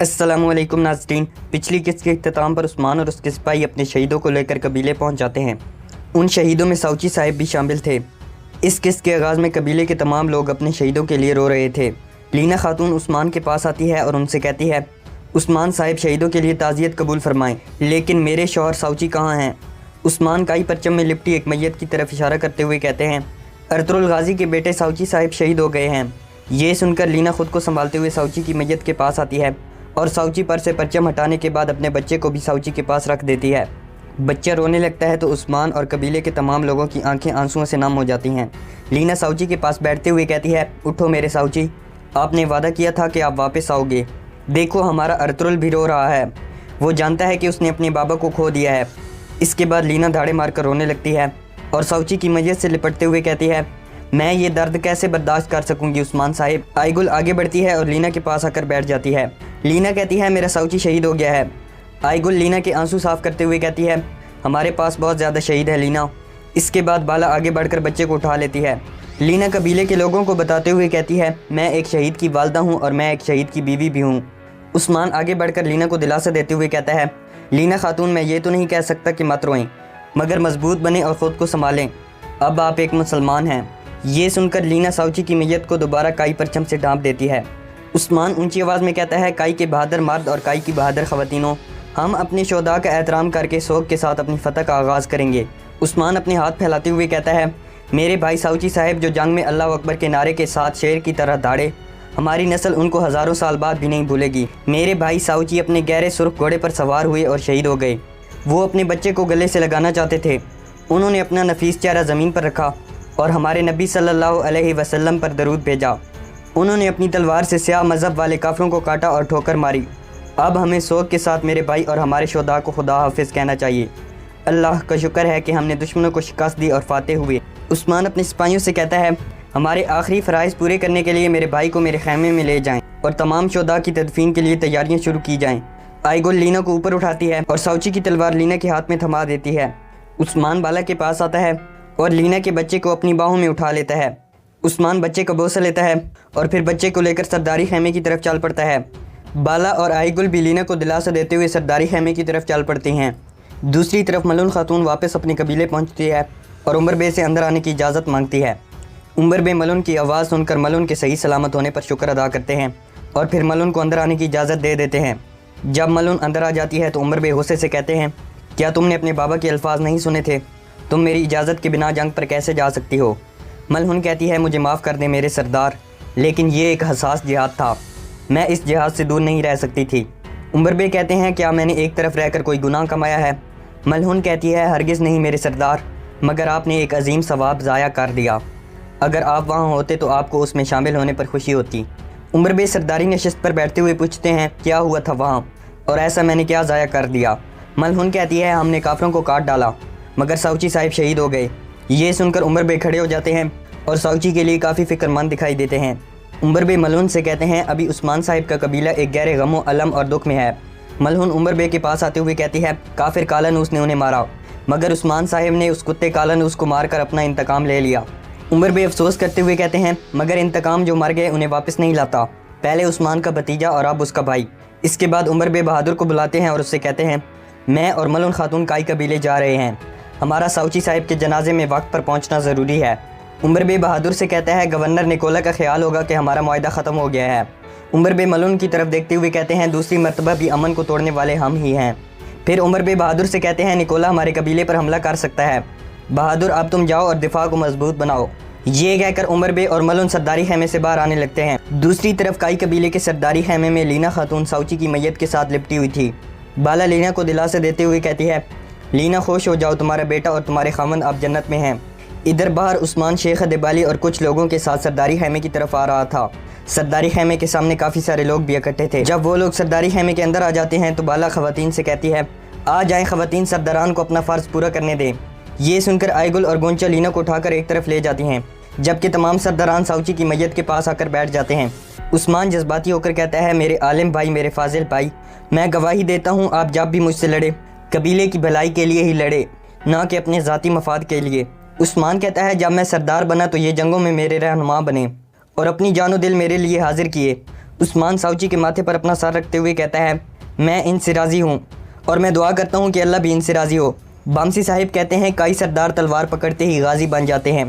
السلام علیکم ناظرین۔ پچھلی قسط کے اختتام پر عثمان اور اس کے سپاہی اپنے شہیدوں کو لے کر قبیلے پہنچ جاتے ہیں۔ ان شہیدوں میں ساؤچی صاحب بھی شامل تھے۔ اس قسط کے آغاز میں قبیلے کے تمام لوگ اپنے شہیدوں کے لیے رو رہے تھے۔ لینا خاتون عثمان کے پاس آتی ہے اور ان سے کہتی ہے، عثمان صاحب شہیدوں کے لیے تعزیت قبول فرمائیں، لیکن میرے شوہر ساؤچی کہاں ہیں؟ عثمان کائی پرچم میں لپٹی ایک میت کی طرف اشارہ کرتے ہوئے کہتے ہیں، ارطغرل غازی کے بیٹے ساؤچی صاحب شہید ہو گئے ہیں۔ یہ سن کر لینا خود کو سنبھالتے ہوئے ساؤچی کی میت کے پاس آتی ہے اور ساؤچی پر سے پرچم ہٹانے کے بعد اپنے بچے کو بھی ساؤچی کے پاس رکھ دیتی ہے۔ بچہ رونے لگتا ہے تو عثمان اور قبیلے کے تمام لوگوں کی آنکھیں آنسوؤں سے نم ہو جاتی ہیں۔ لینا ساؤچی کے پاس بیٹھتے ہوئے کہتی ہے، اٹھو میرے ساؤچی، آپ نے وعدہ کیا تھا کہ آپ واپس آؤ گے۔ دیکھو ہمارا ارطغرل بھی رو رہا ہے، وہ جانتا ہے کہ اس نے اپنے بابا کو کھو دیا ہے۔ اس کے بعد لینا دھاڑے مار کر رونے لگتی ہے اور ساؤچی کی میت سے لپٹتے ہوئے کہتی ہے، میں یہ درد کیسے برداشت کر سکوں گی عثمان صاحب۔ آئیگل آگے بڑھتی ہے اور لینا کے پاس آ کر بیٹھ جاتی ہے۔ لینا کہتی ہے، میرا ساؤچی شہید ہو گیا ہے۔ آئیگل لینا کے آنسو صاف کرتے ہوئے کہتی ہے، ہمارے پاس بہت زیادہ شہید ہے لینا۔ اس کے بعد بالا آگے بڑھ کر بچے کو اٹھا لیتی ہے۔ لینا قبیلے کے لوگوں کو بتاتے ہوئے کہتی ہے، میں ایک شہید کی والدہ ہوں اور میں ایک شہید کی بیوی بھی ہوں۔ عثمان آگے بڑھ کر لینا کو دلاسا دیتے ہوئے کہتا ہے، لینا خاتون، میں یہ تو نہیں کہہ سکتا کہ مت روئیں، مگر مضبوط بنیں اور خود کو سنبھالیں، اب آپ ایک مسلمان ہیں۔ یہ سن کر لینا ساؤچی کی میت کو دوبارہ کائی پرچم سے ڈھانپ دیتی ہے۔ عثمان اونچی آواز میں کہتا ہے، کائی کے بہادر مرد اور کائی کی بہادر خواتینوں، ہم اپنے شہداء کا احترام کر کے سوگ کے ساتھ اپنی فتح کا آغاز کریں گے۔ عثمان اپنے ہاتھ پھیلاتے ہوئے کہتا ہے، میرے بھائی ساؤچی صاحب جو جنگ میں اللہ اکبر کے نعرے کے ساتھ شیر کی طرح داڑے، ہماری نسل ان کو ہزاروں سال بعد بھی نہیں بھولے گی۔ میرے بھائی ساؤچی اپنے گہرے سرخ گھوڑے پر سوار ہوئے اور شہید ہو گئے۔ وہ اپنے بچے کو گلے سے لگانا چاہتے تھے، انہوں نے اپنا نفیس چہرہ زمین پر رکھا اور ہمارے نبی صلی اللہ علیہ وسلم پر درود بھیجا۔ انہوں نے اپنی تلوار سے سیاہ مذہب والے کافروں کو کاٹا اور ٹھوکر ماری۔ اب ہمیں سوگ کے ساتھ میرے بھائی اور ہمارے شہداء کو خدا حافظ کہنا چاہیے۔ اللہ کا شکر ہے کہ ہم نے دشمنوں کو شکست دی اور فاتح ہوئے۔ عثمان اپنے سپاہیوں سے کہتا ہے، ہمارے آخری فرائض پورے کرنے کے لیے میرے بھائی کو میرے خیمے میں لے جائیں اور تمام شہداء کی تدفین کے لیے تیاریاں شروع کی جائیں۔ آئیگل لینا کو اوپر اٹھاتی ہے اور ساؤچی کی تلوار لینا کے ہاتھ میں تھما دیتی ہے۔ عثمان بالا کے پاس آتا ہے اور لینا کے بچے کو اپنی باہوں میں اٹھا لیتا ہے۔ عثمان بچے کا بوسہ لیتا ہے اور پھر بچے کو لے کر سرداری خیمے کی طرف چل پڑتا ہے۔ بالا اور آئیگل بھی لینا کو دلاسا دیتے ہوئے سرداری خیمے کی طرف چل پڑتی ہیں۔ دوسری طرف ملون خاتون واپس اپنے قبیلے پہنچتی ہے اور عمر بے سے اندر آنے کی اجازت مانگتی ہے۔ عمر بے ملون کی آواز سن کر ملون کے صحیح سلامت ہونے پر شکر ادا کرتے ہیں اور پھر ملون کو اندر آنے کی اجازت دے دیتے ہیں۔ جب ملون اندر آ جاتی ہے تو عمر بے غصے سے کہتے ہیں، کیا تم نے اپنے بابا کے الفاظ نہیں سنے تھے؟ تم میری اجازت کے بنا جنگ پر کیسے جا سکتی ہو؟ ملون کہتی ہے، مجھے معاف کر دیں میرے سردار، لیکن یہ ایک حساس جہاد تھا، میں اس جہاد سے دور نہیں رہ سکتی تھی۔ عمر بے کہتے ہیں، کیا میں نے ایک طرف رہ کر کوئی گناہ کمایا ہے؟ ملون کہتی ہے، ہرگز نہیں میرے سردار، مگر آپ نے ایک عظیم ثواب ضائع کر دیا، اگر آپ وہاں ہوتے تو آپ کو اس میں شامل ہونے پر خوشی ہوتی۔ عمر بے سرداری نشست پر بیٹھتے ہوئے پوچھتے ہیں، کیا ہوا تھا وہاں اور ایسا میں نے کیا ضائع کر دیا؟ ملون کہتی ہے، ہم نے کافروں کو کاٹ ڈالا مگر ساؤچی صاحب شہید ہو گئے۔ یہ سن کر عمر بے کھڑے ہو جاتے ہیں اور ساؤچی کے لیے کافی فکر مند دکھائی دیتے ہیں۔ عمر بے ملون سے کہتے ہیں، ابھی عثمان صاحب کا قبیلہ ایک گہرے غم و الم اور دکھ میں ہے۔ ملون عمر بے کے پاس آتے ہوئے کہتی ہے، کافر کالانوس نے انہیں مارا مگر عثمان صاحب نے اس کتے کالانوس کو مار کر اپنا انتقام لے لیا۔ عمر بے افسوس کرتے ہوئے کہتے ہیں، مگر انتقام جو مر گئے انہیں واپس نہیں لاتا، پہلے عثمان کا بھتیجا اور اب اس کا بھائی۔ اس کے بعد عمر بے بہادر کو بلاتے ہیں اور اس سے کہتے ہیں، میں اور ملون خاتون کائی قبیلے جا رہے ہیں، ہمارا ساؤچی صاحب کے جنازے میں وقت پر پہنچنا ضروری ہے۔ عمر بے بہادر سے کہتا ہے، گورنر نکولا کا خیال ہوگا کہ ہمارا معاہدہ ختم ہو گیا ہے۔ عمر بے ملون کی طرف دیکھتے ہوئے کہتے ہیں، دوسری مرتبہ بھی امن کو توڑنے والے ہم ہی ہیں۔ پھر عمر بے بہادر سے کہتے ہیں، نکولا ہمارے قبیلے پر حملہ کر سکتا ہے، بہادر اب تم جاؤ اور دفاع کو مضبوط بناؤ۔ یہ کہہ کر عمر بے اور ملون سرداری خیمے سے باہر آنے لگتے ہیں۔ دوسری طرف کائی قبیلے کے سرداری خیمے میں لینا خاتون ساؤچی کی میت کے ساتھ لپٹی ہوئی تھی۔ بالا لینا کو دلاسا دیتے ہوئے کہتی ہے، لینا خوش ہو جاؤ، تمہارا بیٹا اور تمہارے خاوند اب جنت میں ہیں۔ ادھر باہر عثمان شیخ ادبالی اور کچھ لوگوں کے ساتھ سرداری خیمے کی طرف آ رہا تھا۔ سرداری خیمے کے سامنے کافی سارے لوگ بھی اکٹھے تھے۔ جب وہ لوگ سرداری خیمے کے اندر آ جاتے ہیں تو بالا خواتین سے کہتی ہے، آ جائیں خواتین، سرداران کو اپنا فرض پورا کرنے دیں۔ یہ سن کر آئیگل اور گونچا لینا کو اٹھا کر ایک طرف لے جاتی ہیں، جبکہ تمام سرداران ساؤچی کی میت کے پاس آ کر بیٹھ جاتے ہیں۔ عثمان جذباتی ہو کر کہتا ہے، میرے عالم بھائی، میرے فاضل بھائی، میں گواہی دیتا ہوں آپ جب بھی مجھ سے لڑے قبیلے کی بھلائی کے لیے ہی لڑے، نہ کہ اپنے ذاتی مفاد کے لیے۔ عثمان کہتا ہے، جب میں سردار بنا تو یہ جنگوں میں میرے رہنما بنے اور اپنی جان و دل میرے لیے حاضر کیے۔ عثمان ساوچی کے ماتھے پر اپنا سر رکھتے ہوئے کہتا ہے میں ان سے راضی ہوں اور میں دعا کرتا ہوں کہ اللہ بھی ان سے راضی ہو۔ بامسی صاحب کہتے ہیں کئی سردار تلوار پکڑتے ہی غازی بن جاتے ہیں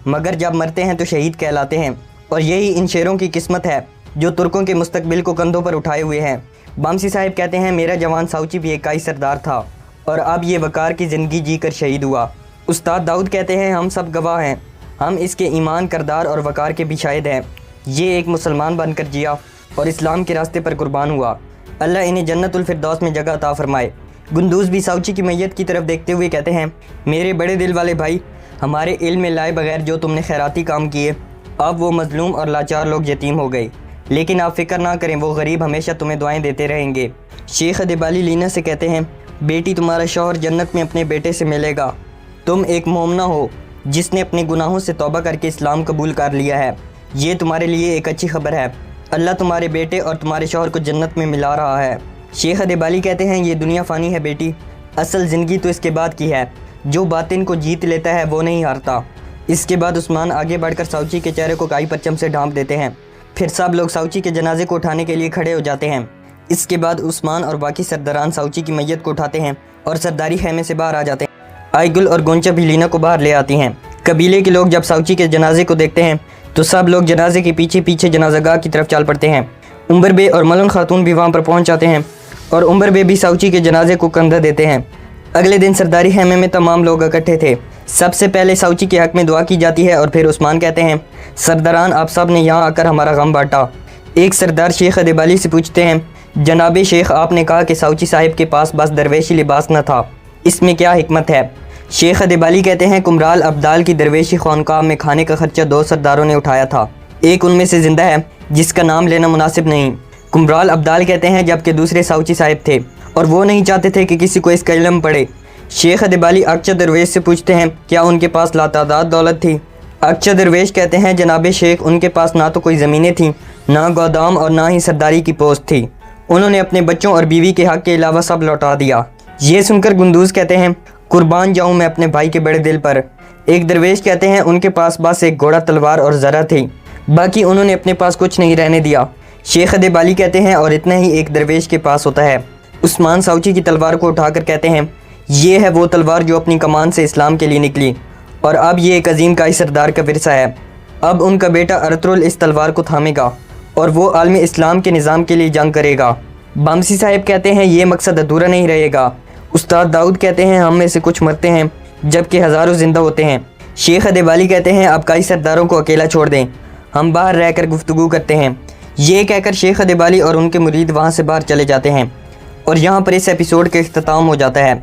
مگر جب مرتے ہیں تو شہید کہلاتے ہیں، اور یہی ان شیروں کی قسمت ہے جو ترکوں کے مستقبل کو کندھوں پر اٹھائے ہوئے ہیں۔ بامسی صاحب کہتے ہیں میرا جوان ساوچی بھی ایک کئی سردار تھا اور اب یہ وقار کی زندگی جی کر شہید ہوا۔ استاد داؤد کہتے ہیں ہم سب گواہ ہیں، ہم اس کے ایمان، کردار اور وقار کے بھی شاہد ہیں۔ یہ ایک مسلمان بن کر جیا اور اسلام کے راستے پر قربان ہوا۔ اللہ انہیں جنت الفردوس میں جگہ عطا فرمائے۔ گندوز بھی ساوچی کی میت کی طرف دیکھتے ہوئے کہتے ہیں میرے بڑے دل والے بھائی، ہمارے علم میں لائے بغیر جو تم نے خیراتی کام کیے، اب وہ مظلوم اور لاچار لوگ یتیم ہو گئے، لیکن آپ فکر نہ کریں، وہ غریب ہمیشہ تمہیں دعائیں دیتے رہیں گے۔ شیخ ادیبالی لینا سے کہتے ہیں بیٹی تمہارا شوہر جنت میں اپنے بیٹے سے ملے گا، تم ایک مومنہ ہو جس نے اپنے گناہوں سے توبہ کر کے اسلام قبول کر لیا ہے، یہ تمہارے لیے ایک اچھی خبر ہے، اللہ تمہارے بیٹے اور تمہارے شوہر کو جنت میں ملا رہا ہے۔ شیخ ادیبالی کہتے ہیں یہ دنیا فانی ہے بیٹی، اصل زندگی تو اس کے بعد کی ہے، جو باطن کو جیت لیتا ہے وہ نہیں ہارتا۔ اس کے بعد عثمان آگے بڑھ کر ساوچی کے چہرے کو کائی پرچم سے ڈھانپ دیتے ہیں، پھر سب لوگ ساوچی کے جنازے کو اٹھانے کے لیے کھڑے ہو جاتے ہیں۔ اس کے بعد عثمان اور باقی سرداران ساوچی کی میت کو اٹھاتے ہیں اور سرداری خیمے سے باہر آ جاتے ہیں۔ آئی گل اور گونچا بھی لینا کو باہر لے آتی ہیں۔ قبیلے کے لوگ جب ساوچی کے جنازے کو دیکھتے ہیں تو سب لوگ جنازے کے پیچھے پیچھے جنازہ گاہ کی طرف چل پڑتے ہیں۔ عمر بے اور ملن خاتون بھی وہاں پر پہنچ جاتے ہیں اور عمر بے بھی ساوچی کے جنازے کو کندھا دیتے ہیں۔ اگلے دن سرداری خیمے میں تمام لوگ اکٹھے تھے۔ سب سے پہلے ساوچی کے حق میں دعا کی جاتی ہے اور پھر عثمان کہتے ہیں سرداران آپ سب نے یہاں آ کر ہمارا غم بانٹا۔ ایک سردار شیخ ادیبالی سے پوچھتے ہیں جناب شیخ آپ نے کہا کہ ساوچی صاحب کے پاس بس درویشی لباس نہ تھا، اس میں کیا حکمت ہے؟ شیخ ادیبالی کہتے ہیں کمرال ابدال کی درویشی خانقاہ میں کھانے کا خرچہ 2 سرداروں نے اٹھایا تھا، ایک ان میں سے زندہ ہے جس کا نام لینا مناسب نہیں۔ کمرال ابدال کہتے ہیں جبکہ دوسرے ساوچی صاحب تھے اور وہ نہیں چاہتے تھے کہ کسی کو اس کا علم پڑے۔ شیخ ادیبالی اکچا درویش سے پوچھتے ہیں کیا ان کے پاس لاتعداد دولت تھی؟ اکچا درویش کہتے ہیں جناب شیخ ان کے پاس نہ تو کوئی زمینیں تھیں، نہ گودام اور نہ ہی سرداری کی پوسٹ تھی، انہوں نے اپنے بچوں اور بیوی کے حق کے علاوہ سب لوٹا دیا۔ یہ سن کر گندوز کہتے ہیں قربان جاؤں میں اپنے بھائی کے بڑے دل پر۔ ایک درویش کہتے ہیں ان کے پاس بس ایک گھوڑا، تلوار اور زرہ تھی، باقی انہوں نے اپنے پاس کچھ نہیں رہنے دیا۔ شیخ ادیبالی کہتے ہیں اور اتنا ہی ایک درویش کے پاس ہوتا ہے۔ عثمان ساوچی کی تلوار کو اٹھا کر کہتے ہیں یہ ہے وہ تلوار جو اپنی کمان سے اسلام کے لیے نکلی اور اب یہ ایک عظیم کائی سردار کا ورثہ ہے، اب ان کا بیٹا ارطغرل اس تلوار کو تھامے گا اور وہ عالم اسلام کے نظام کے لیے جنگ کرے گا۔ بامسی صاحب کہتے ہیں یہ مقصد ادھورا نہیں رہے گا۔ استاد داؤد کہتے ہیں ہم میں سے کچھ مرتے ہیں جبکہ ہزاروں زندہ ہوتے ہیں۔ شیخ ادیبالی کہتے ہیں اب کئی سرداروں کو اکیلا چھوڑ دیں، ہم باہر رہ کر گفتگو کرتے ہیں۔ یہ کہہ کر شیخ ادیبالی اور ان کے مرید وہاں سے باہر چلے جاتے ہیں اور یہاں پر اس ایپیسوڈ کا اختتام ہو جاتا ہے۔